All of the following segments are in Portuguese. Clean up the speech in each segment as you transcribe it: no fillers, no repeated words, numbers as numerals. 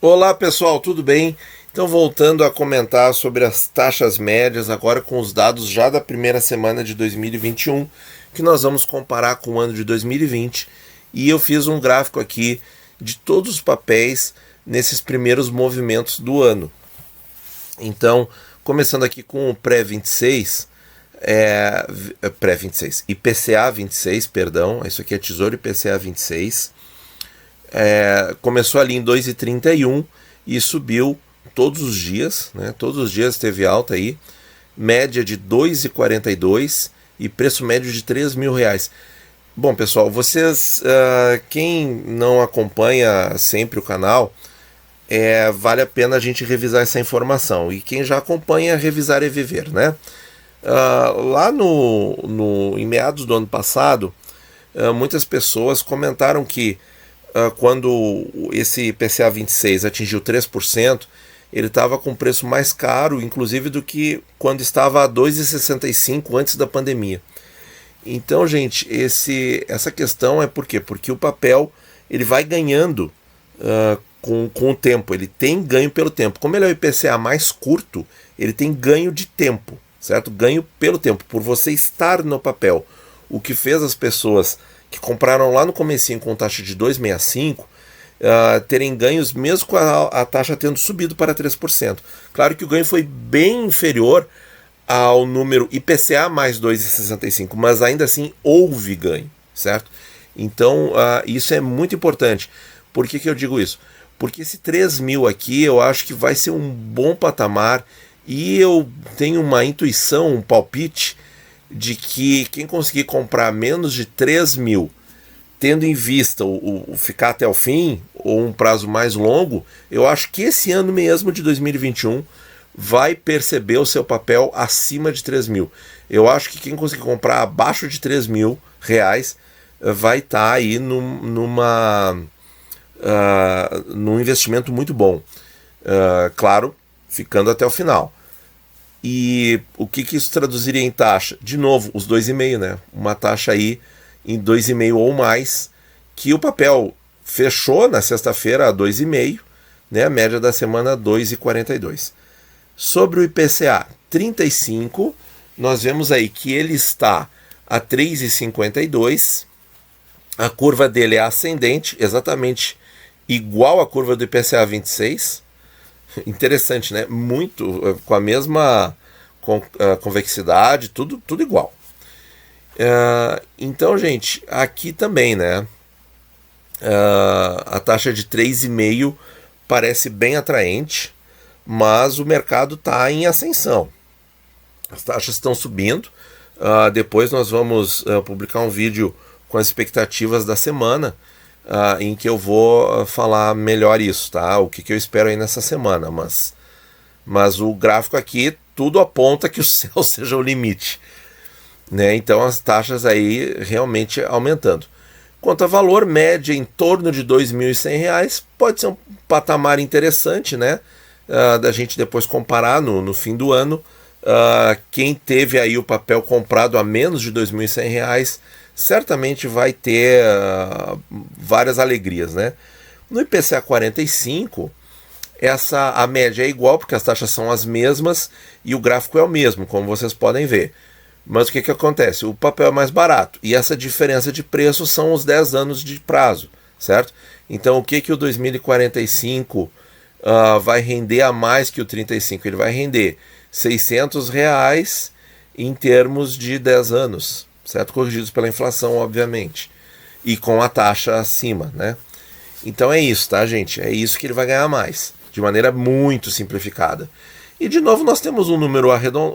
Olá pessoal, tudo bem? Então, voltando a comentar sobre as taxas médias, agora com os dados já da primeira semana de 2021, que nós vamos comparar com o ano de 2020. E eu fiz um gráfico aqui de todos os papéis nesses primeiros movimentos do ano. Então, começando aqui com o pré-26, pré-26, IPCA 26, perdão, isso aqui é Tesouro IPCA 26. Começou ali em 2,31 e subiu todos os dias, né? Todos os dias teve alta aí, média de 2,42 e preço médio de R$ 3.000. Bom, pessoal, vocês, quem não acompanha sempre o canal, vale a pena a gente revisar essa informação. E quem já acompanha, revisar é viver, né? Lá em meados do ano passado, muitas pessoas comentaram que quando esse IPCA 26 atingiu 3%, ele estava com preço mais caro, inclusive, do que quando estava a 2,65 antes da pandemia. Então, gente, essa questão é por quê? Porque o papel ele vai ganhando com o tempo, ele tem ganho pelo tempo. Como ele é o IPCA mais curto, ele tem ganho de tempo, certo? Ganho pelo tempo, por você estar no papel. O que fez as pessoas que compraram lá no comecinho com taxa de 2,65 terem ganhos mesmo com a taxa tendo subido para 3%. Claro que o ganho foi bem inferior ao número IPCA mais 2,65, mas ainda assim houve ganho, certo? Então isso é muito importante. Por que eu digo isso? Porque esse 3.000 aqui eu acho que vai ser um bom patamar e eu tenho uma intuição, um palpite de que quem conseguir comprar menos de 3.000, tendo em vista o ficar até o fim, ou um prazo mais longo, eu acho que esse ano mesmo de 2021 vai perceber o seu papel acima de 3.000. Eu acho que quem conseguir comprar abaixo de R$ 3.000 vai estar aí num investimento muito bom. Claro, ficando até o final. E o que isso traduziria em taxa? De novo, os 2,5, né? Uma taxa aí em 2,5 ou mais, que o papel fechou na sexta-feira a 2,5, né? A média da semana 2,42. Sobre o IPCA 35, nós vemos aí que ele está a 3,52. A curva dele é ascendente, exatamente igual à curva do IPCA 26. Interessante, né? Muito, com a mesma convexidade, tudo igual. Então, gente, aqui também, né? A taxa de 3,5 parece bem atraente, mas o mercado está em ascensão. As taxas estão subindo. Depois nós vamos publicar um vídeo com as expectativas da semana, em que eu vou falar melhor isso, tá? O que eu espero aí nessa semana, mas o gráfico aqui, tudo aponta que o céu seja o limite, né? Então as taxas aí realmente aumentando. Quanto a valor, média em torno de R$ 2.100, pode ser um patamar interessante, né? Da gente depois comparar no fim do ano. Quem teve aí o papel comprado a menos de R$ 2.100 certamente vai ter várias alegrias, né? No IPCA 45, a média é igual, porque as taxas são as mesmas e o gráfico é o mesmo, como vocês podem ver. Mas o que acontece? O papel é mais barato e essa diferença de preço são os 10 anos de prazo, certo? Então o que o 2045 vai render a mais que o 35? Ele vai render R$ 600 em termos de 10 anos, certo? Corrigidos pela inflação, obviamente, e com a taxa acima, né? Então é isso, tá, gente? É isso que ele vai ganhar mais, de maneira muito simplificada. E de novo nós temos um número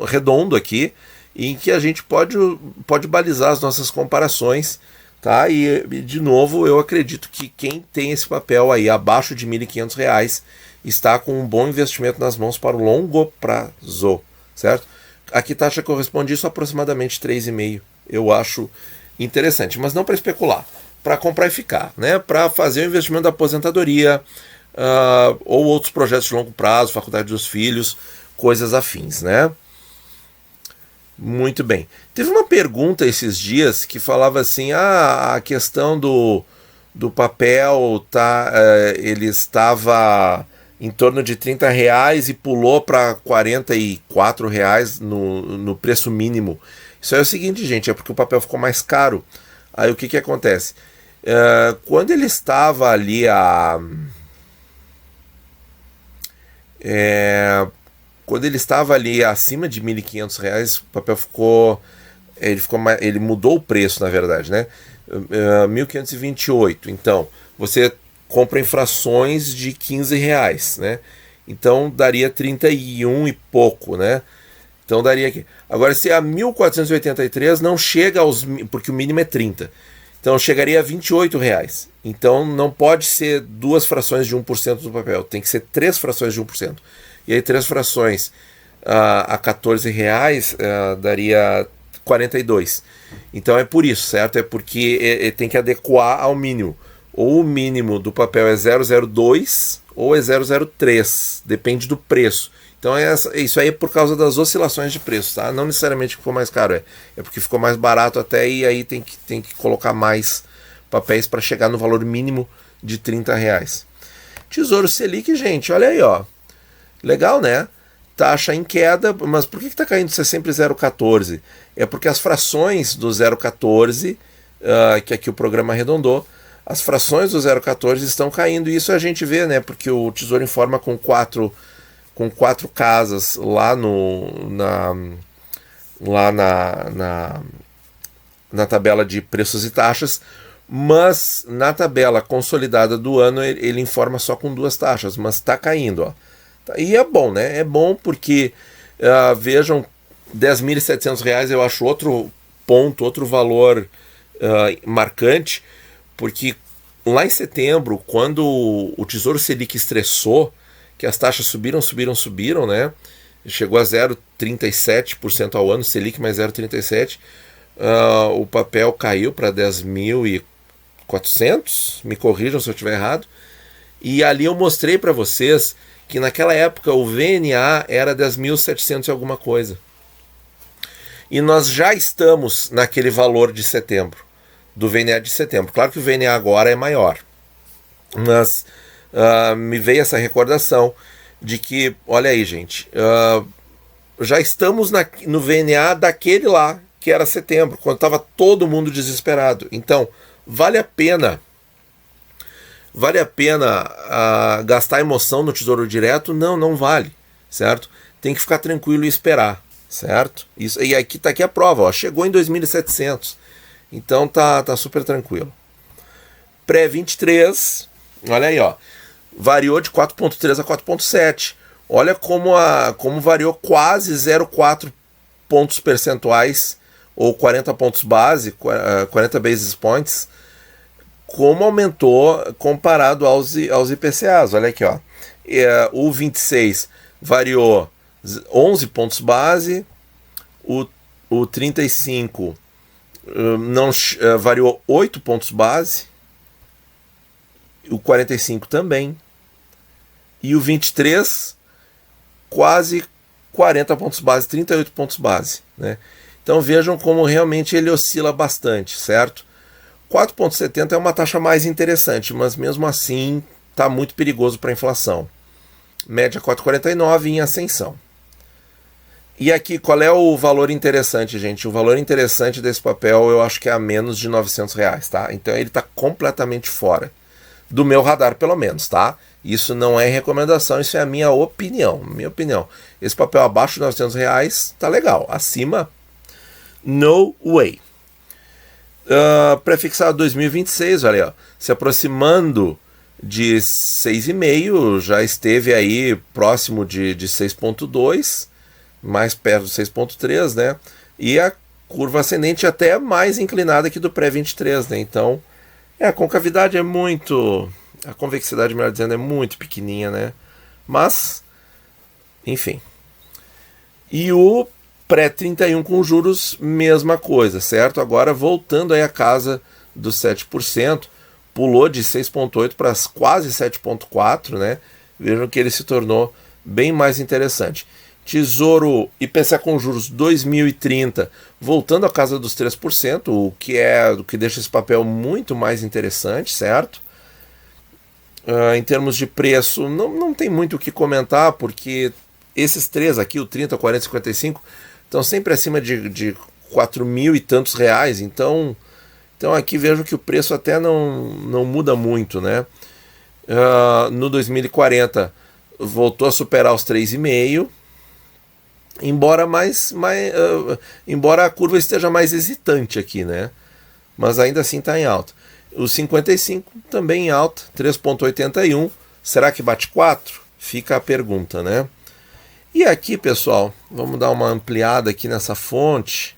redondo aqui, em que a gente pode balizar as nossas comparações, tá? E de novo eu acredito que quem tem esse papel aí abaixo de R$ 1.500 está com um bom investimento nas mãos para o longo prazo, certo? Aqui taxa corresponde isso a aproximadamente 3,5. Eu acho interessante, mas não para especular, para comprar e ficar, né? Para fazer o investimento da aposentadoria, ou outros projetos de longo prazo, faculdade dos filhos, coisas afins, né? Muito bem. Teve uma pergunta esses dias que falava assim, a questão do papel, ele estava em torno de R$ 30 e pulou para R$ 44 no preço mínimo. Isso aí é o seguinte, gente, é porque o papel ficou mais caro. Aí o que acontece? Quando ele estava ali quando ele estava ali acima de R$ 1.500, o papel ele mudou o preço, na verdade, né? 1.528. Então, você compra em frações de R$ 15, né? Então daria 31 e pouco, né? Então daria aqui. Agora, se a 1.483 não chega porque o mínimo é 30. Então chegaria a R$ 28. Então não pode ser 2 frações de 1% do papel, tem que ser 3 frações de 1%. E aí 3 frações a R$ 14 daria 42. Então é por isso, certo? É porque tem que adequar ao mínimo. Ou o mínimo do papel é 002 ou é 003, depende do preço. Então isso aí é por causa das oscilações de preço, tá? Não necessariamente que ficou mais caro, é porque ficou mais barato até, e aí tem que colocar mais papéis para chegar no valor mínimo de R$ 30. Tesouro Selic, gente, olha aí, ó. Legal, né? Taxa em queda, mas por que está caindo sempre 0,14? É porque as frações do 0,14, que aqui o programa arredondou, as frações do 0,14 estão caindo, e isso a gente vê, né? Porque o Tesouro informa com quatro casas lá na tabela de preços e taxas, mas na tabela consolidada do ano ele informa só com 2 taxas, mas está caindo, ó. E é bom, né? É bom porque, vejam, R$ 10.700 eu acho outro ponto, outro valor marcante, porque lá em setembro, quando o Tesouro Selic estressou, que as taxas subiram, né? Chegou a 0,37% ao ano, Selic mais 0,37%, o papel caiu para 10.400, me corrijam se eu estiver errado, e ali eu mostrei para vocês que naquela época o VNA era 10.700 e alguma coisa. E nós já estamos naquele valor de setembro, do VNA de setembro. Claro que o VNA agora é maior, mas me veio essa recordação de que, olha aí, gente, já estamos no VNA daquele lá, que era setembro, quando estava todo mundo desesperado. Então, vale a pena gastar emoção no Tesouro Direto? Não vale, certo? Tem que ficar tranquilo e esperar, certo? Isso, e aqui está aqui a prova, ó, chegou em 2.700, então tá super tranquilo. Pré-23, olha aí, ó, variou de 4,3 a 4,7. Olha como variou quase 0,4 pontos percentuais, ou 40 pontos base, 40 basis points, como aumentou comparado aos IPCAs. Olha aqui, ó. O 26 variou 11 pontos base, o 35 variou 8 pontos base, o 45 também, e o 23 quase 40 pontos base, 38 pontos base, né? Então vejam como realmente ele oscila bastante, certo? 4,70 é uma taxa mais interessante, mas mesmo assim está muito perigoso para a inflação. Média 4,49 em ascensão. E aqui, qual é o valor interessante, gente? O valor interessante desse papel eu acho que é a menos de R$900, tá? Então ele está completamente fora do meu radar, pelo menos, tá? Isso não é recomendação, isso é a minha opinião. Esse papel abaixo de R$900 tá legal. Acima, no way. Prefixado 2026, olha aí, ó, se aproximando de 6,5, já esteve aí próximo de 6,2, mais perto de 6,3, né? E a curva ascendente até mais inclinada que do pré-23, né? Então, a concavidade a convexidade, melhor dizendo, é muito pequenininha, né? Mas, enfim. E o pré-31 com juros, mesma coisa, certo? Agora, voltando aí à casa dos 7%, pulou de 6,8 para quase 7,4, né? Vejam que ele se tornou bem mais interessante. Tesouro IPCA com juros 2030, voltando à casa dos 3%, o que deixa esse papel muito mais interessante, certo? Em termos de preço, não tem muito o que comentar, porque esses três aqui, o 30, 40 e 55, estão sempre acima de 4 mil e tantos reais. Então aqui vejo que o preço até não muda muito, né? No 2040 voltou a superar os 3,5, embora a curva esteja mais hesitante aqui, né? Mas ainda assim está em alta. O 55 também em alta, 3,81. Será que bate 4? Fica a pergunta, né? E aqui, pessoal, vamos dar uma ampliada aqui nessa fonte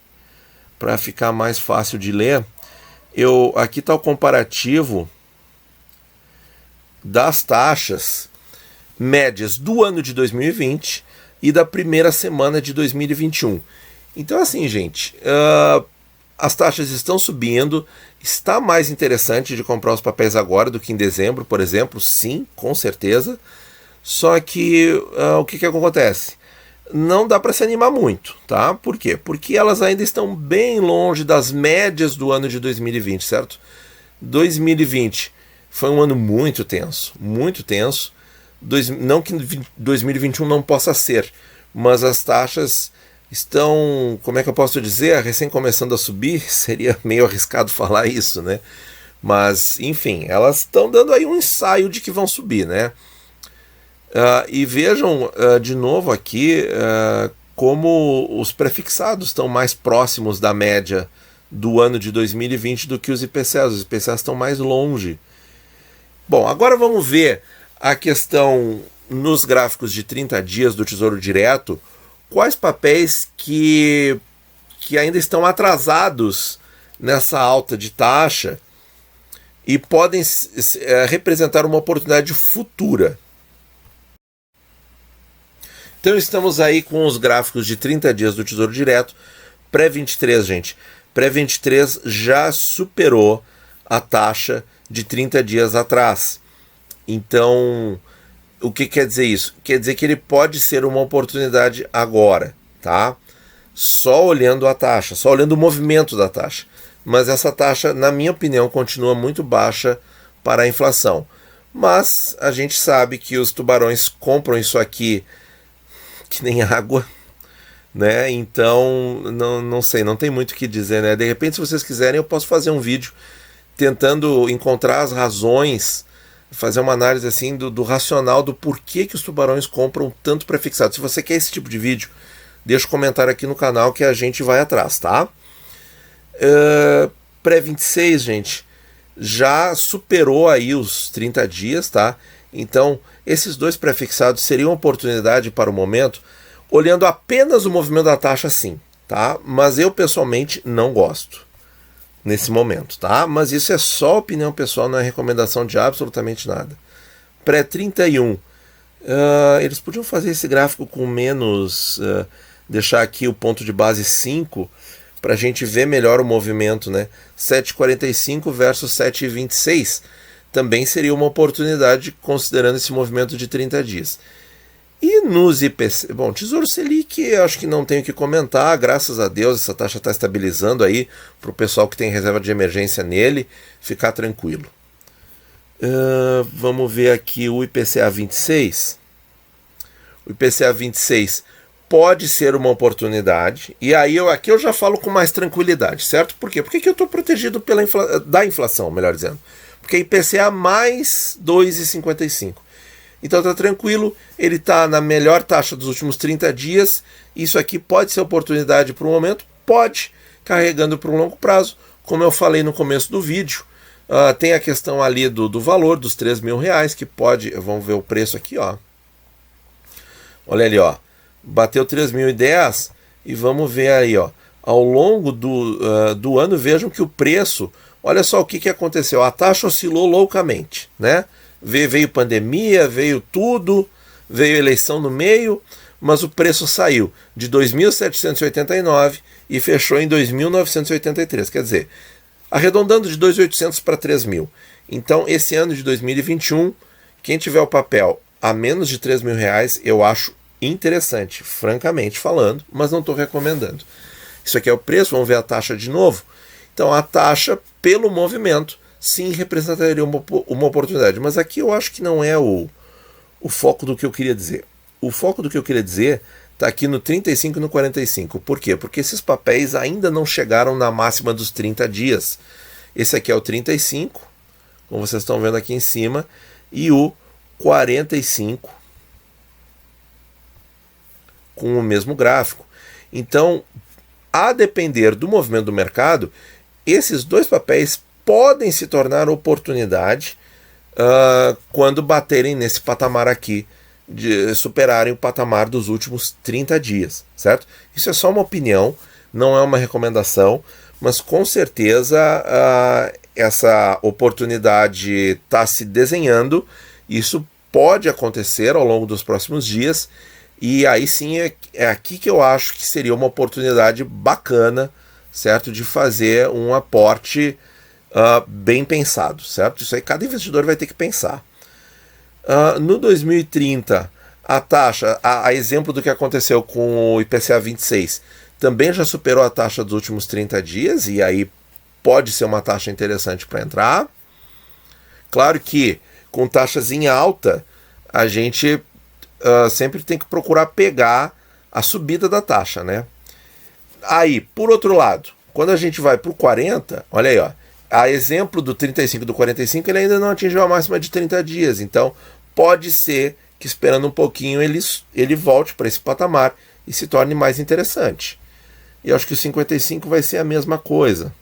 para ficar mais fácil de ler. Aqui está o comparativo das taxas médias do ano de 2020 e da primeira semana de 2021. Então, assim, gente, as taxas estão subindo, está mais interessante de comprar os papéis agora do que em dezembro, por exemplo, sim, com certeza. Só que o que acontece? Não dá para se animar muito, tá? Por quê? Porque elas ainda estão bem longe das médias do ano de 2020, certo? 2020 foi um ano muito tenso, muito tenso. Não que 2021 não possa ser, mas as taxas estão, como é que eu posso dizer, recém começando a subir. Seria meio arriscado falar isso, né? Mas, enfim, elas estão dando aí um ensaio de que vão subir, né? E vejam de novo aqui como os prefixados estão mais próximos da média do ano de 2020 do que os IPCAs. Os IPCAs estão mais longe. Bom, agora vamos ver a questão nos gráficos de 30 dias do Tesouro Direto. Quais papéis que ainda estão atrasados nessa alta de taxa e podem representar uma oportunidade futura. Então estamos aí com os gráficos de 30 dias do Tesouro Direto. Pré-23, gente. Pré-23 já superou a taxa de 30 dias atrás. Então, o que quer dizer isso? Quer dizer que ele pode ser uma oportunidade agora, tá? Só olhando a taxa, só olhando o movimento da taxa. Mas essa taxa, na minha opinião, continua muito baixa para a inflação. Mas a gente sabe que os tubarões compram isso aqui que nem água, né? Então, não sei, não tem muito o que dizer, né? De repente, se vocês quiserem, eu posso fazer um vídeo tentando encontrar as razões, fazer uma análise assim do racional do porquê que os tubarões compram tanto prefixado. Se você quer esse tipo de vídeo, deixa um comentário aqui no canal que a gente vai atrás, tá? Pré-26, gente, já superou aí os 30 dias, tá? Então, esses dois prefixados seriam uma oportunidade para o momento, olhando apenas o movimento da taxa, sim, tá? Mas eu, pessoalmente, não gosto nesse momento, tá? Mas isso é só opinião pessoal, não é recomendação de absolutamente nada. Pré-31, eles podiam fazer esse gráfico com menos, deixar aqui o ponto de base 5, para a gente ver melhor o movimento, né? 7,45 versus 7,26 também seria uma oportunidade, considerando esse movimento de 30 dias. E nos IPC, bom, Tesouro Selic, eu acho que não tenho o que comentar, graças a Deus essa taxa está estabilizando aí, para o pessoal que tem reserva de emergência nele, ficar tranquilo. Vamos ver aqui o IPCA 26. O IPCA 26 pode ser uma oportunidade, e aí aqui eu já falo com mais tranquilidade, certo? Por quê? Porque eu estou protegido da inflação, melhor dizendo. Porque IPCA mais 2,55. Então tá tranquilo, ele está na melhor taxa dos últimos 30 dias. Isso aqui pode ser oportunidade para um momento? Pode, carregando para um longo prazo. Como eu falei no começo do vídeo, tem a questão ali do valor dos 3 mil reais, que pode, vamos ver o preço aqui, ó. Olha ali, ó, bateu 3.010 e vamos ver aí, ó, ao longo do ano, vejam que o preço, olha só o que aconteceu, a taxa oscilou loucamente, né? Veio pandemia, veio tudo, veio eleição no meio, mas o preço saiu de 2.789 e fechou em 2.983, quer dizer, arredondando de 2.800 para 3.000. Então, esse ano de 2021, quem tiver o papel a menos de 3 mil reais, eu acho interessante, francamente falando, mas não estou recomendando. Isso aqui é o preço, vamos ver a taxa de novo. Então, a taxa, pelo movimento, sim, representaria uma oportunidade. Mas aqui eu acho que não é o foco do que eu queria dizer. O foco do que eu queria dizer está aqui no 35 e no 45. Por quê? Porque esses papéis ainda não chegaram na máxima dos 30 dias. Esse aqui é o 35, como vocês estão vendo aqui em cima, e o 45 com o mesmo gráfico. Então, a depender do movimento do mercado, esses dois papéis podem se tornar oportunidade quando baterem nesse patamar aqui, de superarem o patamar dos últimos 30 dias, certo? Isso é só uma opinião, não é uma recomendação, mas com certeza essa oportunidade está se desenhando. Isso pode acontecer ao longo dos próximos dias, e aí sim é aqui que eu acho que seria uma oportunidade bacana, certo, de fazer um aporte bem pensado, certo? Isso aí cada investidor vai ter que pensar. No 2030, a taxa, a exemplo do que aconteceu com o IPCA 26, também já superou a taxa dos últimos 30 dias, e aí pode ser uma taxa interessante para entrar. Claro que com taxas em alta, a gente sempre tem que procurar pegar a subida da taxa, né? Aí, por outro lado, quando a gente vai para o 40, olha aí, ó, a exemplo do 35 e do 45, ele ainda não atingiu a máxima de 30 dias, então pode ser que esperando um pouquinho ele volte para esse patamar e se torne mais interessante. E eu acho que o 55 vai ser a mesma coisa.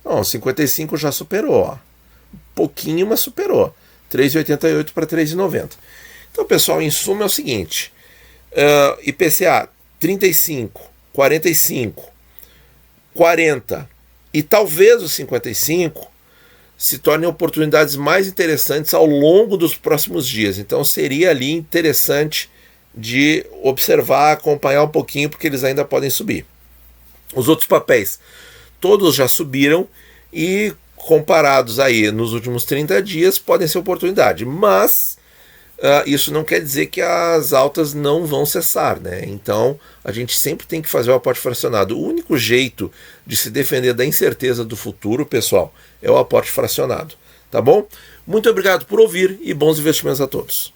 Não, o 55 já superou, ó. Pouquinho, mas superou. 3,88 para 3,90. Então, pessoal, em suma é o seguinte: IPCA 35, 45, 40 e talvez o 55 se tornem oportunidades mais interessantes ao longo dos próximos dias. Então seria ali interessante de observar, acompanhar um pouquinho, porque eles ainda podem subir. Os outros papéis todos já subiram e comparados aí nos últimos 30 dias podem ser oportunidade, mas isso não quer dizer que as altas não vão cessar, né? Então a gente sempre tem que fazer o aporte fracionado. O único jeito de se defender da incerteza do futuro, pessoal, é o aporte fracionado, tá bom? Muito obrigado por ouvir e bons investimentos a todos.